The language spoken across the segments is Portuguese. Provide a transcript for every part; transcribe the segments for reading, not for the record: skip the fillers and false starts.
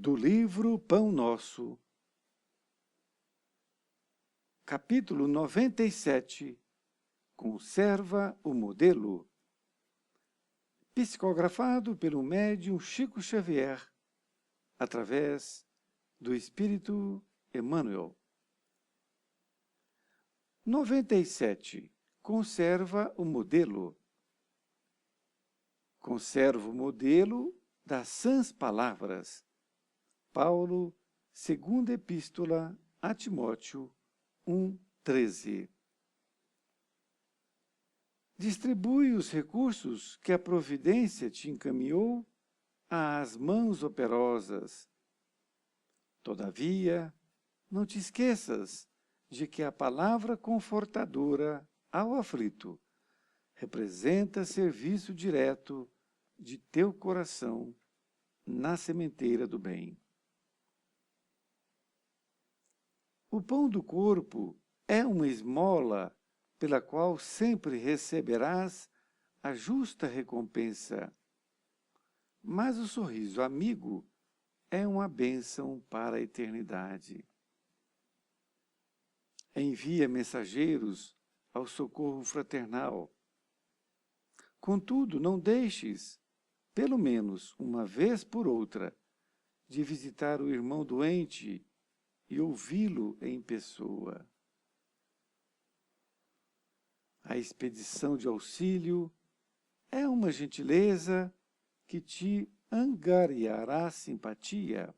Do livro Pão Nosso, capítulo 97, Conserva o Modelo, psicografado pelo médium Chico Xavier, através do Espírito Emmanuel. 97. Conserva o modelo. Conserva o modelo das sãs palavras. Paulo, segunda epístola a Timóteo 1:13. Distribui os recursos que a providência te encaminhou às mãos operosas. Todavia, não te esqueças de que a palavra confortadora ao aflito representa serviço direto de teu coração na sementeira do bem. O pão do corpo é uma esmola pela qual sempre receberás a justa recompensa. Mas o sorriso amigo é uma bênção para a eternidade. Envia mensageiros ao socorro fraternal. Contudo, não deixes, pelo menos uma vez por outra, de visitar o irmão doente e ouvi-lo em pessoa. A expedição de auxílio é uma gentileza que te angariará simpatia.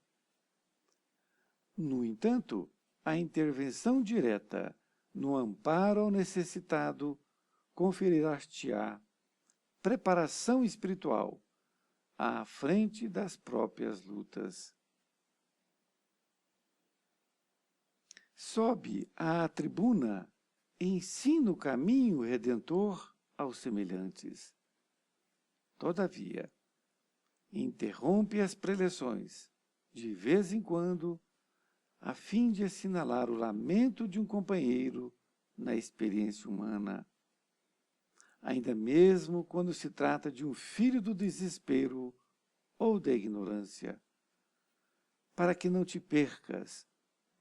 No entanto, a intervenção direta no amparo ao necessitado conferirá-te-á preparação espiritual à frente das próprias lutas. Sobe à tribuna e ensina o caminho redentor aos semelhantes. Todavia, interrompe as preleções, de vez em quando, a fim de assinalar o lamento de um companheiro na experiência humana, ainda mesmo quando se trata de um filho do desespero ou da ignorância, para que não te percas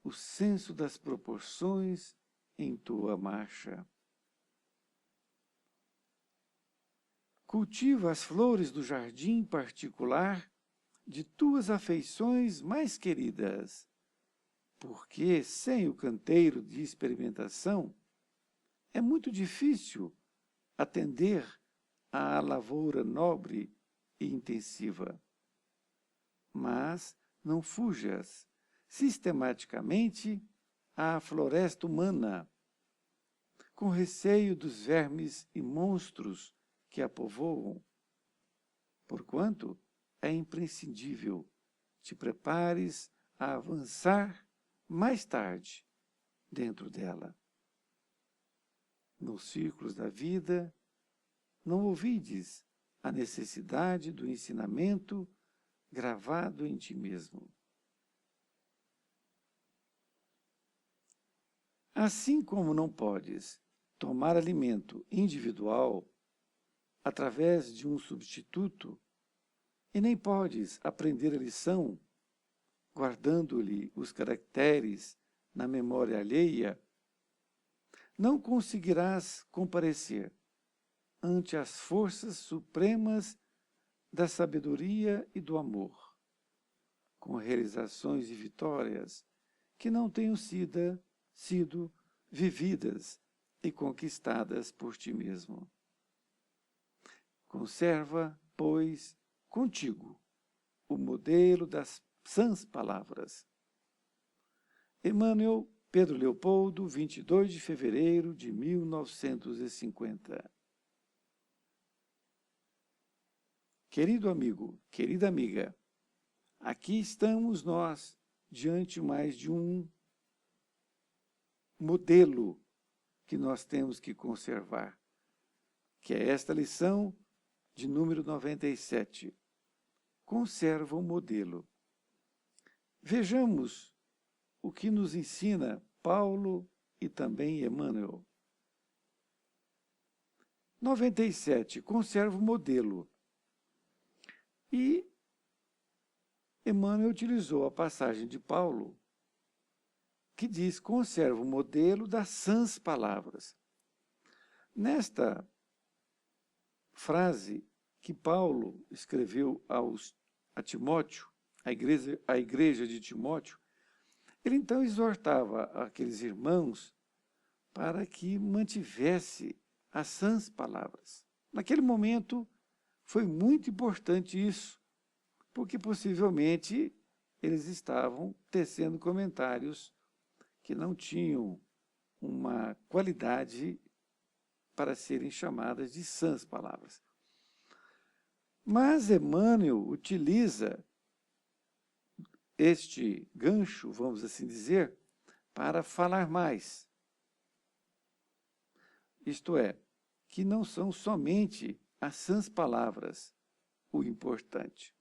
o senso das proporções em tua marcha. Cultiva as flores do jardim particular de tuas afeições mais queridas, porque, sem o canteiro de experimentação, é muito difícil atender à lavoura nobre e intensiva. Mas não fujas sistematicamente à floresta humana, com receio dos vermes e monstros que a povoam, porquanto é imprescindível te prepares a avançar mais tarde dentro dela. Nos círculos da vida, não ouvides a necessidade do ensinamento gravado em ti mesmo. Assim como não podes tomar alimento individual através de um substituto, e nem podes aprender a lição guardando-lhe os caracteres na memória alheia, não conseguirás comparecer ante as forças supremas da sabedoria e do amor, com realizações e vitórias que não tenham sido vividas e conquistadas por ti mesmo. Conserva, pois, contigo o modelo das sãs palavras. Emmanuel, Pedro Leopoldo, 22 de fevereiro de 1950. Querido amigo, querida amiga, aqui estamos nós diante mais de um modelo que nós temos que conservar, que é esta lição de número 97. Conserva o modelo. Vejamos o que nos ensina Paulo e também Emmanuel. 97. Conserva o modelo. E Emmanuel utilizou a passagem de Paulo, que diz: conserva o modelo das sãs palavras. Nesta frase que Paulo escreveu a Timóteo, a igreja de Timóteo, ele então exortava aqueles irmãos para que mantivesse as sãs palavras. Naquele momento foi muito importante isso, porque possivelmente eles estavam tecendo comentários que não tinham uma qualidade para serem chamadas de sãs palavras. Mas Emmanuel utiliza este gancho, vamos assim dizer, para falar mais. Isto é, que não são somente as sãs palavras o importante.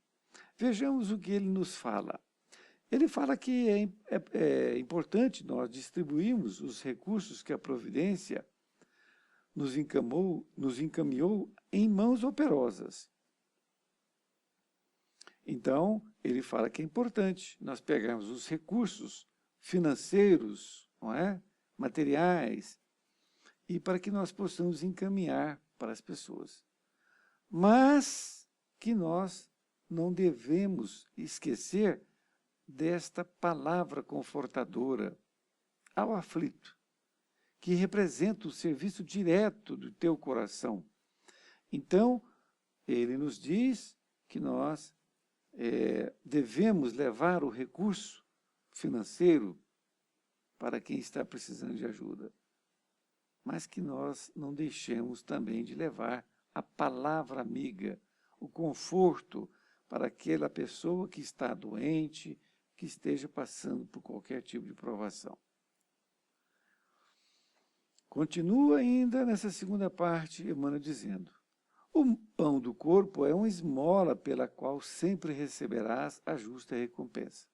Vejamos o que ele nos fala. Ele fala que é importante nós distribuirmos os recursos que a providência nos encaminhou em mãos operosas. Então, ele fala que é importante nós pegarmos os recursos financeiros, não é? Materiais, e para que nós possamos encaminhar para as pessoas. Mas que nós não devemos esquecer desta palavra confortadora ao aflito, que representa o serviço direto do teu coração. Então, ele nos diz que nós devemos levar o recurso financeiro para quem está precisando de ajuda, mas que nós não deixemos também de levar a palavra amiga, o conforto para aquela pessoa que está doente, que esteja passando por qualquer tipo de provação. Continua ainda nessa segunda parte, Emmanuel dizendo: o pão do corpo é uma esmola pela qual sempre receberás a justa recompensa.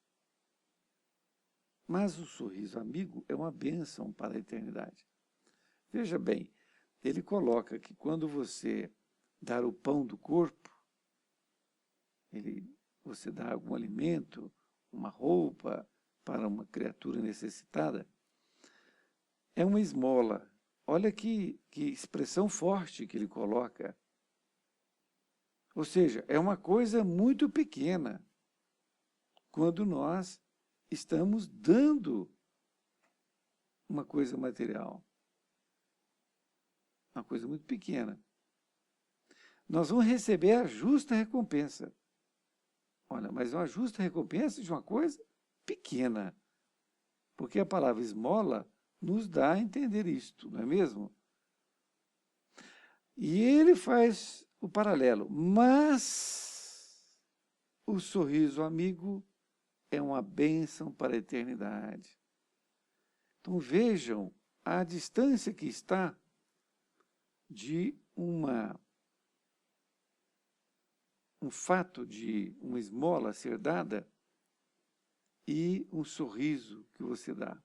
Mas o sorriso amigo é uma bênção para a eternidade. Veja bem, ele coloca que quando você dar o pão do corpo, você dá algum alimento, uma roupa para uma criatura necessitada, é uma esmola. Olha que expressão forte que ele coloca. Ou seja, é uma coisa muito pequena quando nós estamos dando uma coisa material. Uma coisa muito pequena. Nós vamos receber a justa recompensa. Olha, mas uma justa recompensa de uma coisa pequena. Porque a palavra esmola nos dá a entender isto, não é mesmo? E ele faz o paralelo, mas o sorriso amigo é uma bênção para a eternidade. Então vejam a distância que está de um fato de uma esmola ser dada e um sorriso que você dá,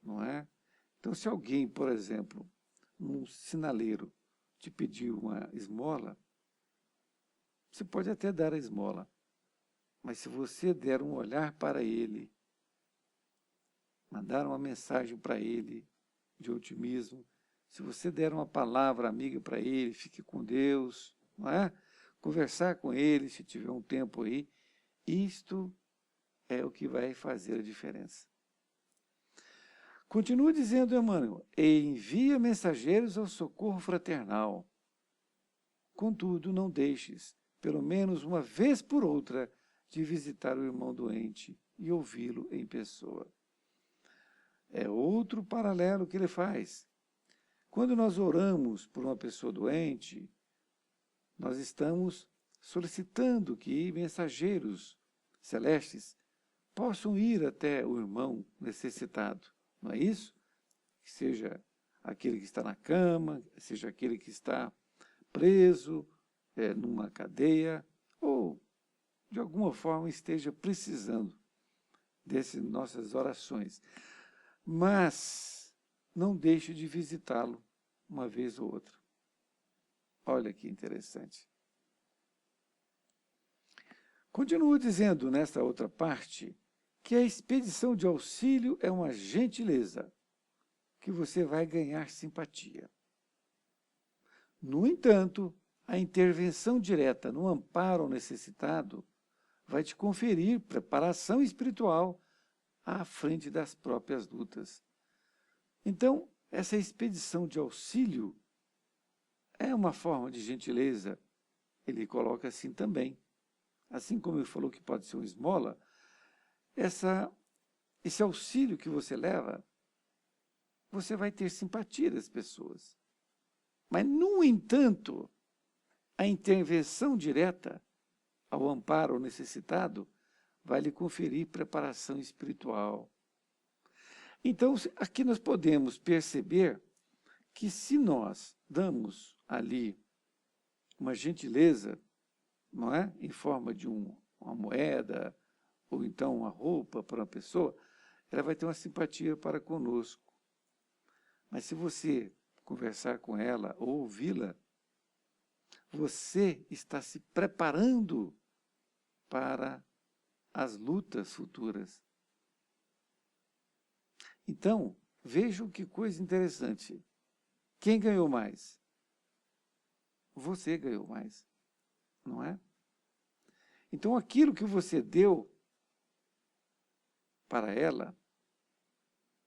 não é? Então, se alguém, por exemplo, um sinaleiro, te pedir uma esmola, você pode até dar a esmola, mas se você der um olhar para ele, mandar uma mensagem para ele de otimismo, se você der uma palavra amiga para ele, fique com Deus, não é? Conversar com ele, se tiver um tempo aí, isto é o que vai fazer a diferença. Continua dizendo Emmanuel: e envia mensageiros ao socorro fraternal. Contudo, não deixes, pelo menos uma vez por outra, de visitar o irmão doente e ouvi-lo em pessoa. É outro paralelo que ele faz. Quando nós oramos por uma pessoa doente, nós estamos solicitando que mensageiros celestes possam ir até o irmão necessitado. Não é isso? Que seja aquele que está na cama, seja aquele que está preso numa cadeia, ou de alguma forma esteja precisando dessas nossas orações. Mas não deixe de visitá-lo uma vez ou outra. Olha que interessante. Continuo dizendo nesta outra parte que a expedição de auxílio é uma gentileza, que você vai ganhar simpatia. No entanto, a intervenção direta no amparo ao necessitado vai te conferir preparação espiritual à frente das próprias lutas. Então, essa expedição de auxílio é uma forma de gentileza. Ele coloca assim também. Assim como ele falou que pode ser uma esmola, esse auxílio que você leva, você vai ter simpatia das pessoas. Mas, no entanto, a intervenção direta ao amparo ao necessitado vai lhe conferir preparação espiritual. Então, aqui nós podemos perceber que se nós damos ali uma gentileza, não é? Em forma de uma moeda, ou então uma roupa para uma pessoa, ela vai ter uma simpatia para conosco. Mas se você conversar com ela ou ouvi-la, você está se preparando para as lutas futuras. Então, vejam que coisa interessante. Quem ganhou mais? Você ganhou mais, não é? Então, aquilo que você deu para ela,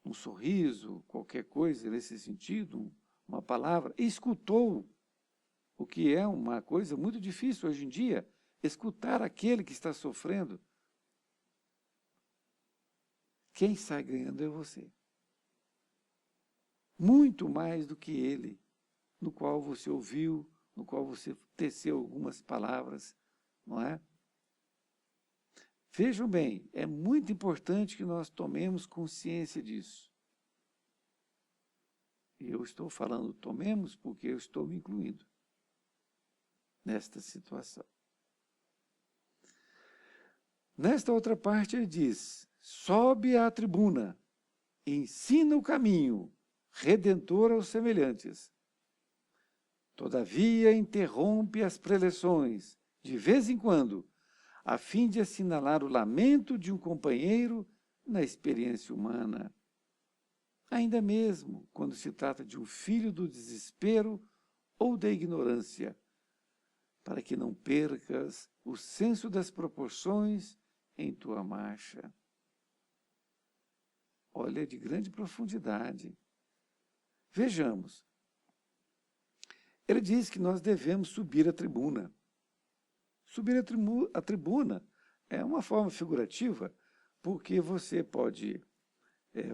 um sorriso, qualquer coisa nesse sentido, uma palavra, escutou, o que é uma coisa muito difícil hoje em dia, escutar aquele que está sofrendo. Quem sai ganhando é você. Muito mais do que ele, no qual você ouviu, no qual você teceu algumas palavras, não é? Vejam bem, é muito importante que nós tomemos consciência disso. E eu estou falando tomemos porque eu estou me incluindo nesta situação. Nesta outra parte ele diz, sobe à tribuna, ensina o caminho, redentor aos semelhantes. Todavia interrompe as preleções, de vez em quando, a fim de assinalar o lamento de um companheiro na experiência humana. Ainda mesmo quando se trata de um filho do desespero ou da ignorância, para que não percas o senso das proporções em tua marcha. Olha, de grande profundidade. Vejamos. Ele diz que nós devemos subir a tribuna. Subir a tribuna é uma forma figurativa, porque você pode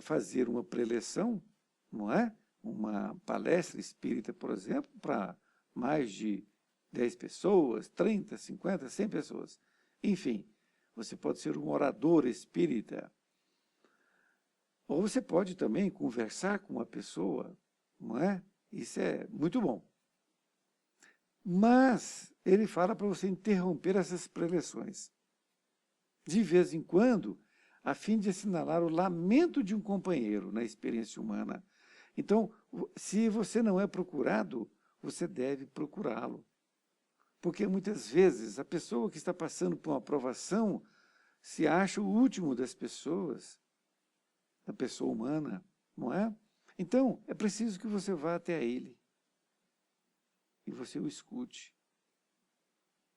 fazer uma preleção, não é? Uma palestra espírita, por exemplo, para mais de 10 pessoas, 30, 50, 100 pessoas. Enfim, você pode ser um orador espírita. Ou você pode também conversar com uma pessoa, não é? Isso é muito bom. Mas ele fala para você interromper essas preleções, de vez em quando, a fim de assinalar o lamento de um companheiro na experiência humana. Então, se você não é procurado, você deve procurá-lo. Porque muitas vezes a pessoa que está passando por uma provação se acha o último das pessoas, da pessoa humana, não é? Então, é preciso que você vá até ele. E você o escute.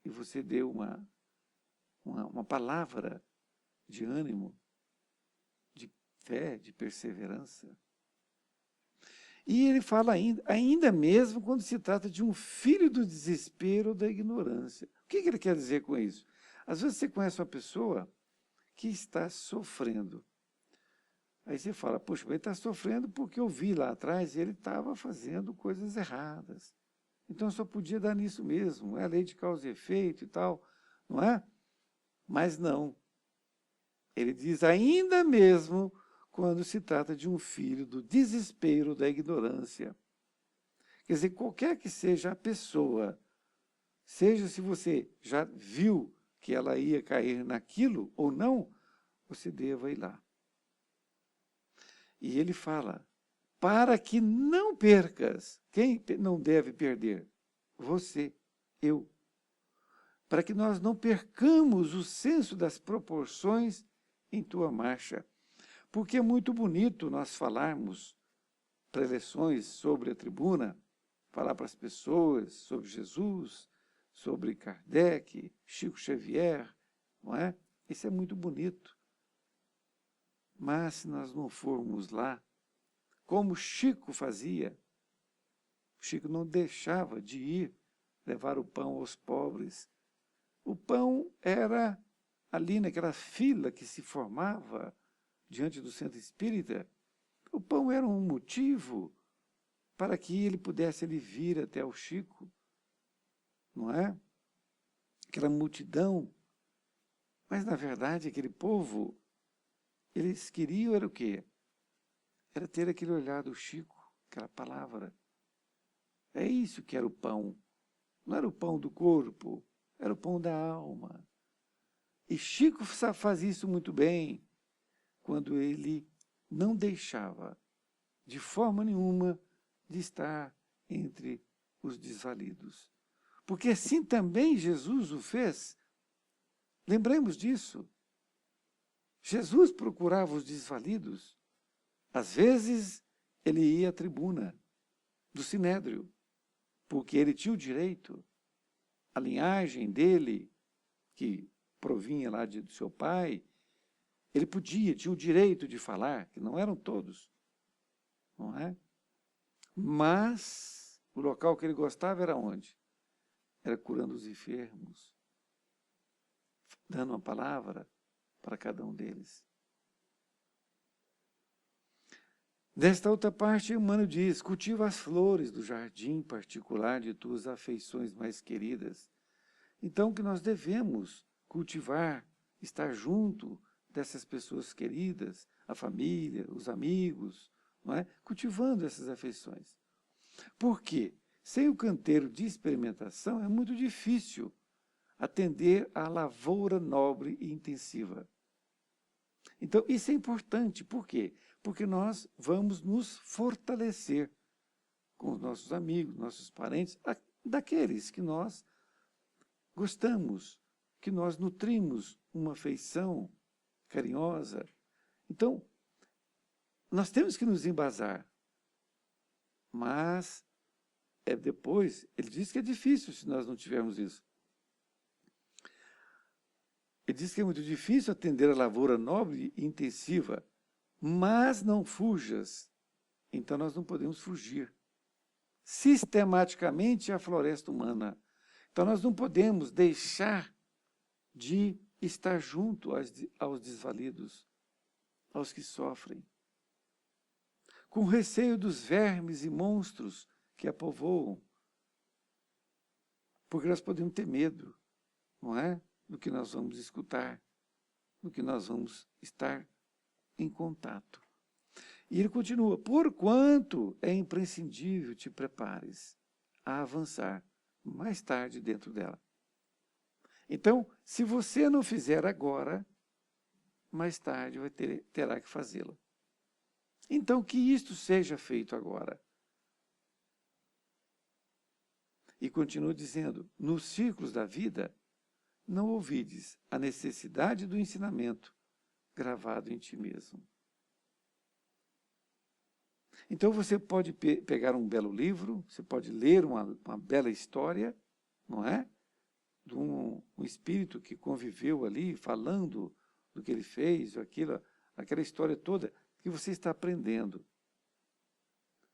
E você dê uma palavra de ânimo, de fé, de perseverança. E ele fala ainda mesmo quando se trata de um filho do desespero ou da ignorância. O que ele quer dizer com isso? Às vezes você conhece uma pessoa que está sofrendo. Aí você fala, poxa, ele está sofrendo porque eu vi lá atrás e ele estava fazendo coisas erradas. Então só podia dar nisso mesmo, é a lei de causa e efeito e tal, não é? Mas não. Ele diz ainda mesmo quando se trata de um filho do desespero, da ignorância. Quer dizer, qualquer que seja a pessoa, seja se você já viu que ela ia cair naquilo ou não, você deva ir lá. E ele fala, para que não percas. Quem não deve perder? Você, eu. para que nós não percamos o senso das proporções em tua marcha. Porque é muito bonito nós falarmos preleções sobre a tribuna, falar para as pessoas sobre Jesus, sobre Kardec, Chico Xavier, não é? Isso é muito bonito. Mas se nós não formos lá, como Chico fazia, Chico não deixava de ir levar o pão aos pobres. O pão era ali naquela fila que se formava diante do centro espírita. O pão era um motivo para que ele pudesse vir até o Chico, não é? Aquela multidão. Mas, na verdade, aquele povo, eles queriam era o quê? Era ter aquele olhar do Chico, aquela palavra. É isso que era o pão. Não era o pão do corpo, era o pão da alma. E Chico fazia isso muito bem, quando ele não deixava, de forma nenhuma, de estar entre os desvalidos. Porque assim também Jesus o fez. Lembremos disso. Jesus procurava os desvalidos. Às vezes, ele ia à tribuna do Sinédrio, porque ele tinha o direito, a linhagem dele, que provinha lá do seu pai, ele tinha o direito de falar, que não eram todos, não é? Mas o local que ele gostava era onde? Era curando os enfermos, dando uma palavra para cada um deles. Desta outra parte, Emmanuel diz, cultiva as flores do jardim particular de tuas afeições mais queridas. Então, que nós devemos cultivar, estar junto dessas pessoas queridas, a família, os amigos, não é? Cultivando essas afeições. Por quê? Sem o canteiro de experimentação é muito difícil atender à lavoura nobre e intensiva. Então, isso é importante. Por quê? Porque nós vamos nos fortalecer com os nossos amigos, nossos parentes, daqueles que nós gostamos, que nós nutrimos uma afeição carinhosa. Então, nós temos que nos embasar. Mas, depois, ele diz que é difícil se nós não tivermos isso. Ele diz que é muito difícil atender a lavoura nobre e intensiva, mas não fujas. Então, nós não podemos fugir sistematicamente à floresta humana. Então, nós não podemos deixar de estar junto aos desvalidos, aos que sofrem, com receio dos vermes e monstros que a povoam, porque nós podemos ter medo, não é? Do que nós vamos escutar, do que nós vamos estar em contato. E ele continua, porquanto é imprescindível te prepares a avançar mais tarde dentro dela. Então, se você não fizer agora, mais tarde terá que fazê-lo. Então, que isto seja feito agora. E continua dizendo, nos ciclos da vida, não ouvides a necessidade do ensinamento gravado em ti mesmo. Então, você pode pegar um belo livro, você pode ler uma bela história, não é? De um espírito que conviveu ali, falando do que ele fez, aquela história toda que você está aprendendo.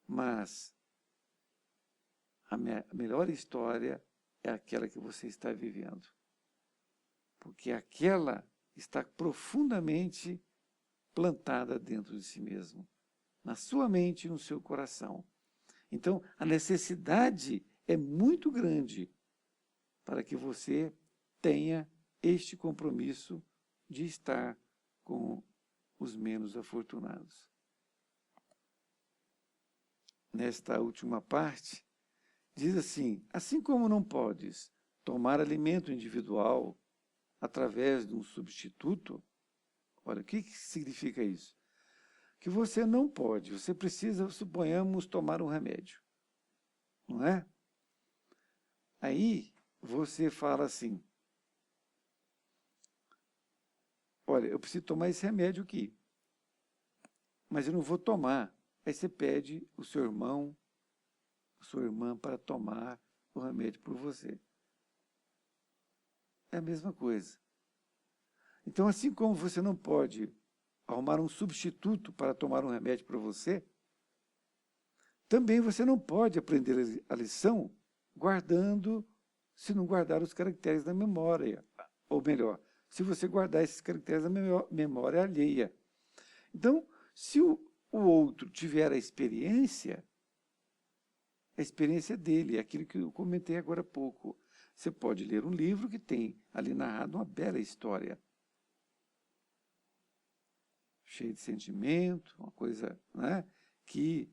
Mas a melhor história é aquela que você está vivendo. Porque aquela está profundamente plantada dentro de si mesmo, na sua mente e no seu coração. Então, a necessidade é muito grande para que você tenha este compromisso de estar com os menos afortunados. Nesta última parte, diz assim como não podes tomar alimento individual através de um substituto, olha, o que significa isso? Que você não pode, você precisa, suponhamos, tomar um remédio, não é? Aí você fala assim, olha, eu preciso tomar esse remédio aqui, mas eu não vou tomar. Aí você pede o seu irmão, a sua irmã para tomar o remédio por você. É a mesma coisa. Então, assim como você não pode arrumar um substituto para tomar um remédio para você, também você não pode aprender a lição guardando, se não guardar os caracteres da memória. Ou melhor, se você guardar esses caracteres da memória alheia. Então, se o outro tiver a experiência dele, é aquilo que eu comentei agora há pouco. Você pode ler um livro que tem ali narrado uma bela história, cheia de sentimento, uma coisa, né, que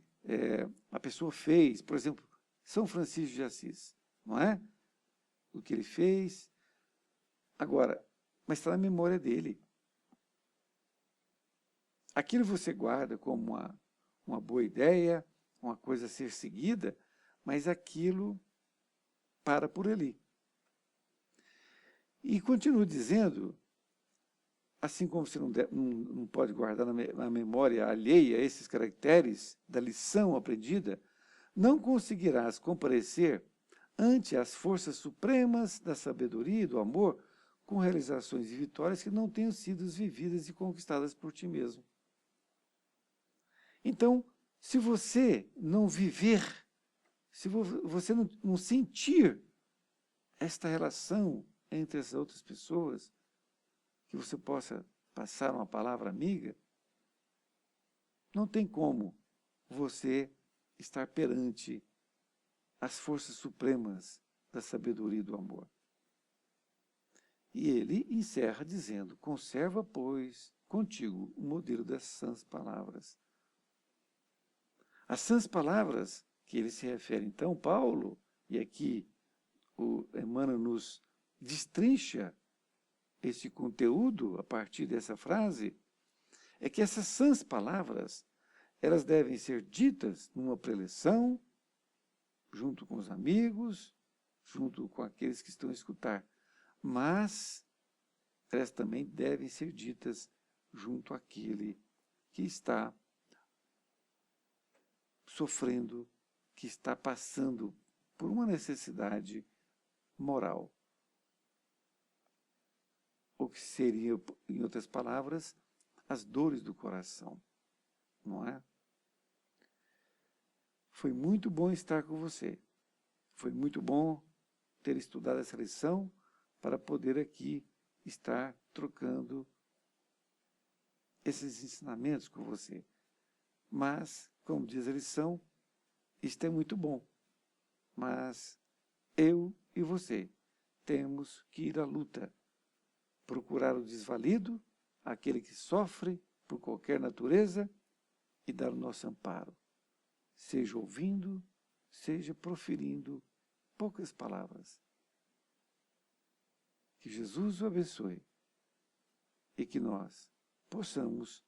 a pessoa fez. Por exemplo, São Francisco de Assis, não é? O que ele fez. Agora, mas está na memória dele. Aquilo você guarda como uma boa ideia, uma coisa a ser seguida, mas aquilo para por ali. E continuo dizendo, assim como você não pode guardar na memória alheia esses caracteres da lição aprendida, não conseguirás comparecer ante as forças supremas da sabedoria e do amor com realizações e vitórias que não tenham sido vividas e conquistadas por ti mesmo. Então, se você não viver, se você não sentir esta relação entre as outras pessoas, que você possa passar uma palavra amiga, não tem como você estar perante as forças supremas da sabedoria e do amor. E ele encerra dizendo, conserva, pois, contigo o modelo das sãs palavras. As sãs palavras, que ele se refere então, Paulo, e aqui o Emmanuel nos destrincha esse conteúdo a partir dessa frase, é que essas sãs palavras, elas devem ser ditas numa preleção, junto com os amigos, junto com aqueles que estão a escutar, mas elas também devem ser ditas junto àquele que está sofrendo, que está passando por uma necessidade moral. O que seria, em outras palavras, as dores do coração, não é? Foi muito bom estar com você. Foi muito bom ter estudado essa lição para poder aqui estar trocando esses ensinamentos com você. Mas, como diz a lição, isto é muito bom, mas eu e você temos que ir à luta, procurar o desvalido, aquele que sofre por qualquer natureza, e dar o nosso amparo, seja ouvindo, seja proferindo poucas palavras. Que Jesus o abençoe e que nós possamos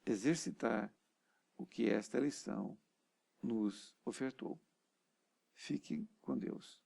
exercitar o que esta lição nos ofertou. Fiquem com Deus.